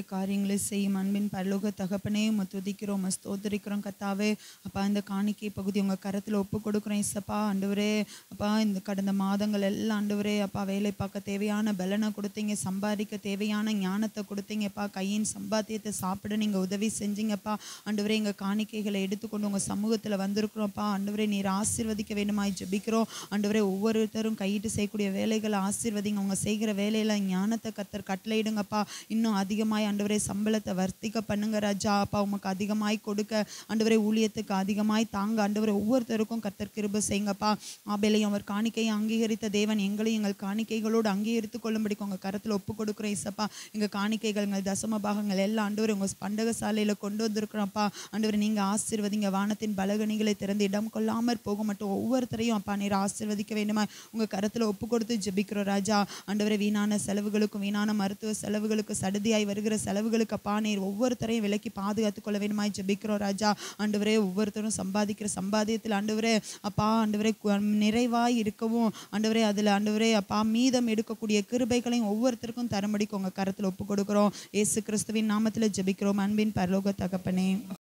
காரியங்களை செய்யும் அன்பின் பரலோக தகப்பனே, உம்மை துதிக்கிறோம், உம்மை ஸ்தோத்திரிக்கிறோம் கர்த்தாவே. அப்பா, இந்த காணிக்கை பகுதி உங்க கரத்துல ஒப்பு கொடுக்குறோம் ஏசப்பா. ஆண்டவரே, அப்பா, இந்த கடந்த மாதங்கள் எல்லாம் ஆண்டவரே அப்பா, வேலை பார்க்க தேவையான பலனை கொடுத்தீங்க, சம்பாதிக்க தேவையான ஞானத்தை கொடுத்தீங்கப்பா, கையின் சம்பாத்தியத்தை சாப்பிட நீங்க உதவி செஞ்சீங்கப்பா. ஆண்டவரே, எங்க காணிக்கைகளை எடுத்துக்கொண்டு உங்க சமூகத்துல வந்திருக்கிறோம்ப்பா. ஆண்டவரே, நீர் ஆசீர்வதிக்க வேண்டுமாய் ஜெபிக்கிறோம். ஆண்டவரே, ஒவ்வொருத்தரும் கையிட்டு செய்யக்கூடிய வேலைகளை ஆசீர்வதிங்க. அவங்க செய்கிற வேலையில ஞானத்தை கர்த்தர் கட்டளையிடுங்கப்பா. இன்னும் அதிகமாய் ஆண்டவரே சம்பளத்தை வர்த்திக்க பண்ணுங்க ராஜா. அப்பா, உமக்கு அதிகமாய் கொடுக்க ஆண்டவரே, ஊழியத்துக்கு அதிகமாய் தாங்க ஆண்டவரே. ஒவ்வொருத்தருக்கும் கர்த்தர் கிருபை செய்யுங்கப்பா. ஆபேலையும் அவர் காணிக்கையை அங்கீகரித்த தேவன் எங்களையும் எங்கள் காணிக்கைகளோடு அங்கீகரித்து கொள்ளும்படிக்கு உங்க கரத்துல ஒப்பு கொடுக்குறோம் ஏசப்பா. எங்க காணிக்கைகள், எங்கள் தசம பாகங்கள் எல்லாம் ஆண்டவரே உங்க பண்டக சாலையில கொண்டு வந்திருக்கிறோம்ப்பா. ஆண்டவரே, நீங்க ஆசீர்வதிங்க. வானத்தின் பலகணிகளை திறந்து இடம் கொள்ளாமற் போக மட்டும் ஒவ்வொருத்தரையும் அப்பா நீர் ஆசீர்வதிக்க வேண்டுமா உங்க கரத்துல ஒப்பு கொடுத்து ஜெபிக்கிறோம் ராஜா. ஆண்டவரே, வீணான செலவுகளுக்கும் வீணான மருத்துவ செலவுகளுக்கு சடுதியாய் வருகிற செலவுகளுக்கு அப்பா நீர் ஒவ்வொருத்தரையும் விலக்கி பாதுகாத்து கொள்ள வேண்டுமாய் ஜெபிக்கிறோம் ராஜா. ஆண்டவரே, ஒவ்வொருத்தரும் சம்பாதிக்கிற சம்பாதியத்தில் ஆண்டவரே அப்பா ஆண்டவரே நிறைவாய் இருக்கவும் ஆண்டவரே, அதுல ஆண்டவரே அப்பா மீதம் எடுக்கக்கூடிய கிருபைகளையும் ஒவ்வொருத்தருக்கும் தரும்படிக்கு உங்க கரத்துல ஒப்பு கொடுக்கிறோம். இயேசு கிறிஸ்துவின் நாமத்துல ஜெபிக்கிறோம் அன்பின் பரலோக தகப்பனே.